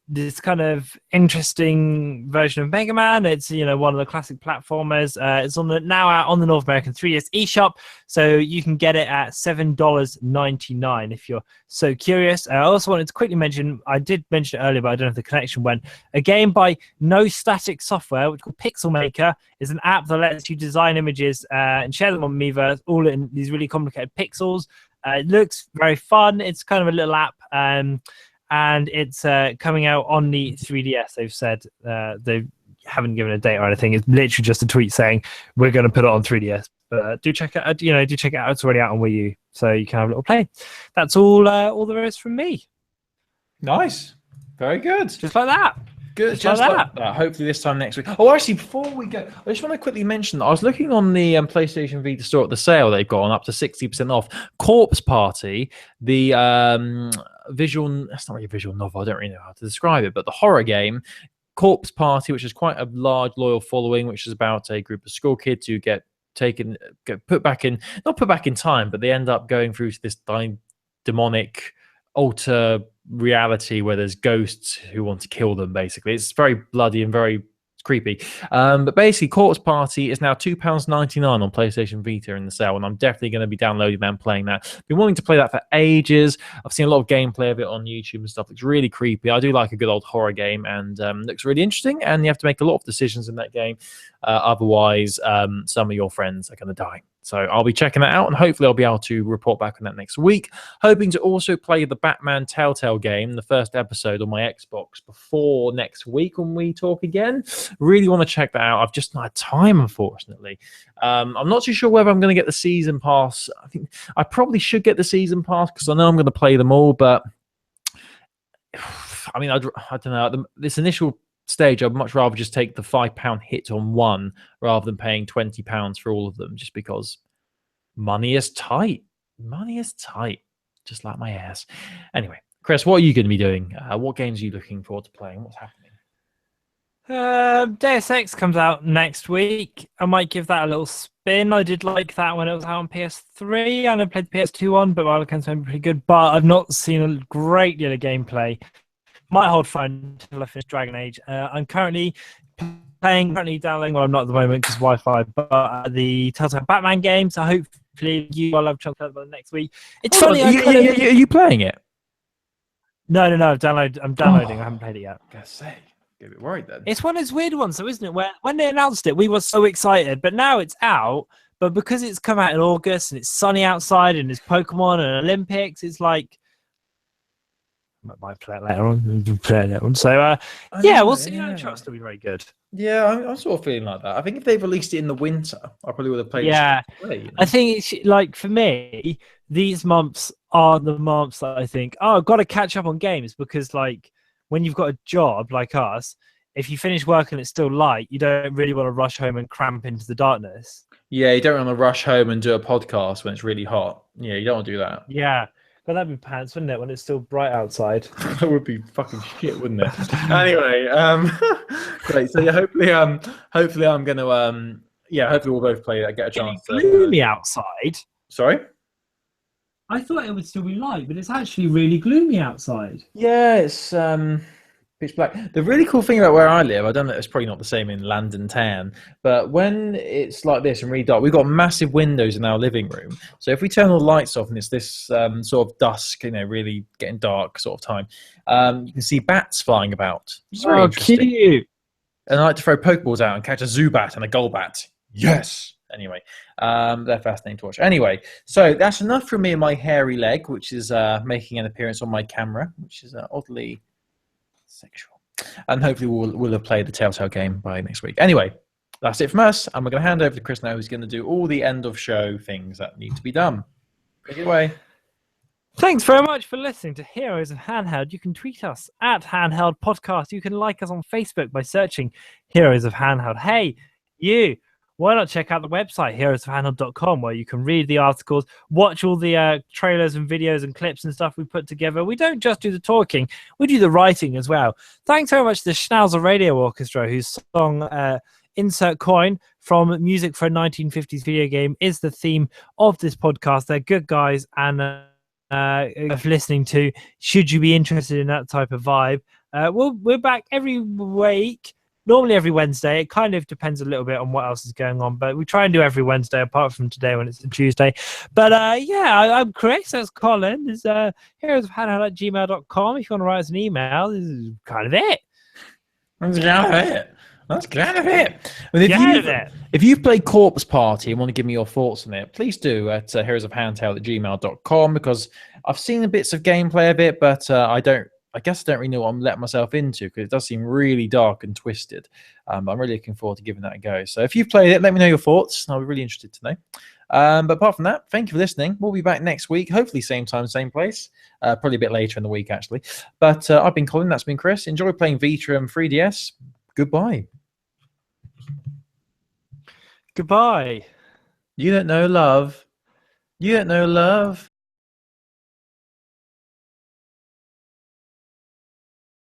Speaker 2: this kind of interesting version of Mega Man. It's one of the classic platformers. It's now out on the North American 3DS eShop, so you can get it at $7.99 if you're so curious. I also wanted to quickly mention, I did mention it earlier, but I don't know if the connection went. A game by No Static Software, which is called Pixel Maker, is an app that lets you design images and share them on Miiverse, all in these really complicated pixels. It looks very fun. It's kind of a little app. And it's coming out on the 3DS. They've said they haven't given a date or anything. It's literally just a tweet saying we're going to put it on 3DS. But do check it out. Do check it out. It's already out on Wii U, so you can have a little play. That's all there is from me.
Speaker 1: Nice, very good.
Speaker 2: Just like that.
Speaker 1: Good, just like that. Hopefully this time next week. Oh, actually, before we go, I just want to quickly mention that I was looking on the PlayStation Vita store at the sale they've got on up to 60% off. Corpse Party, the visual, that's not really a visual novel, I don't really know how to describe it, but the horror game, Corpse Party, which is quite a large, loyal following, which is about a group of school kids who get put back in, not put back in time, but they end up going through this demonic alter reality where there's ghosts who want to kill them. Basically, it's very bloody and very creepy. But basically, Corpse Party is now £2.99 on PlayStation Vita in the sale, and I'm definitely going to be downloading that and playing that. Been wanting to play that for ages. I've seen a lot of gameplay of it on YouTube and stuff. It's really creepy. I do like a good old horror game, and looks really interesting. And you have to make a lot of decisions in that game. Otherwise, some of your friends are going to die. So I'll be checking that out, and hopefully I'll be able to report back on that next week. Hoping to also play the Batman Telltale game, the first episode on my Xbox before next week when we talk again. Really want to check that out. I've just not had time, unfortunately. I'm not too sure whether I'm going to get the season pass. I think I probably should get the season pass because I know I'm going to play them all, but I mean, I don't know. This initial stage, I'd much rather just take the £5 hit on one rather than paying £20 for all of them, just because money is tight. Money is tight, just like my ass. Anyway, Chris, what are you going to be doing? What games are you looking forward to playing? What's happening?
Speaker 2: Deus Ex comes out next week. I might give that a little spin. I did like that when it was out on PS3, and I played the PS2 one, but my accounts been pretty good. But I've not seen a great deal of gameplay. Might hold fire until I finish Dragon Age. I'm currently downloading, well, I'm not at the moment because Wi-Fi, but the Telltale Batman game. So hopefully you will have a chance to play about next week. It's funny.
Speaker 1: Are you playing it?
Speaker 2: No. I'm downloading. I haven't played it yet.
Speaker 1: I gotta say, get a bit worried then.
Speaker 2: It's one of those weird ones, though, isn't it? Where when they announced it, we were so excited, but now it's out. But because it's come out in August and it's sunny outside and there's Pokemon and Olympics, it's like, might play it later on. So yeah, we'll see. I'm sure it'll still be very good.
Speaker 1: Yeah, I'm sort of feeling like that. I think if they've released it in the winter, I probably would have played it.
Speaker 2: Yeah,
Speaker 1: straight away, you know?
Speaker 2: I think it's like, for me, these months are the months that I think, I've got to catch up on games, because like when you've got a job like us, if you finish work and it's still light, you don't really want to rush home and cramp into the darkness.
Speaker 1: Yeah, you don't want to rush home and do a podcast when it's really hot. Yeah, you don't want to do that.
Speaker 2: Yeah. But that'd be pants, wouldn't it, when it's still bright outside?
Speaker 1: That would be fucking shit, wouldn't it? Anyway, great. So yeah, hopefully I'm gonna hopefully we'll both play that, get a chance.
Speaker 2: It's gloomy outside.
Speaker 1: Sorry?
Speaker 2: I thought it would still be light, but it's actually really gloomy outside.
Speaker 1: Yeah, it's pitch black. The really cool thing about where I live, I don't know, it's probably not the same in London town, but when it's like this and really dark, we've got massive windows in our living room. So if we turn all the lights off and it's this sort of dusk, really getting dark sort of time, you can see bats flying about. It's very interesting.
Speaker 2: Cute.
Speaker 1: And I like to throw Pokeballs out and catch a Zubat and a Golbat. Yes. Anyway, they're fascinating to watch. Anyway, so that's enough from me and my hairy leg, which is making an appearance on my camera, which is oddly sexual. And hopefully we'll have played the Telltale game by next week. Anyway, that's it from us, and we're going to hand over to Chris now, who's going to do all the end of show things that need to be done. Take it away.
Speaker 2: Thanks very much for listening to Heroes of Handheld. You can tweet us at Handheld Podcast. You can like us on Facebook by searching Heroes of Handheld. Hey, you, why not check out the website, heroesofhandheld.com, where you can read the articles, watch all the trailers and videos and clips and stuff we put together. We don't just do the talking, we do the writing as well. Thanks very much to the Schnauzer Radio Orchestra, whose song Insert Coin from Music for a 1950s Video Game is the theme of this podcast. They're good guys, and of listening to. Should you be interested in that type of vibe, we're back every week. Normally every Wednesday. It kind of depends a little bit on what else is going on, but we try and do every Wednesday apart from today when it's a Tuesday. But I'm Chris. That's Colin. There's heroesofhandheld@gmail.com if you want to write us an email. This is kind of it.
Speaker 1: That's kind of it. And if you've played Corpse Party and want to give me your thoughts on it, please do at heroesofhandheld@gmail.com, because I've seen the bits of gameplay of it, but I guess I don't really know what I'm letting myself into, because it does seem really dark and twisted. I'm really looking forward to giving that a go. So if you've played it, let me know your thoughts. I'll be really interested to know. But apart from that, thank you for listening. We'll be back next week, hopefully same time, same place. Probably a bit later in the week, actually. But I've been Colin. That's been Chris. Enjoy playing Vita and 3DS. Goodbye.
Speaker 2: Goodbye.
Speaker 1: You don't know love. You don't know love.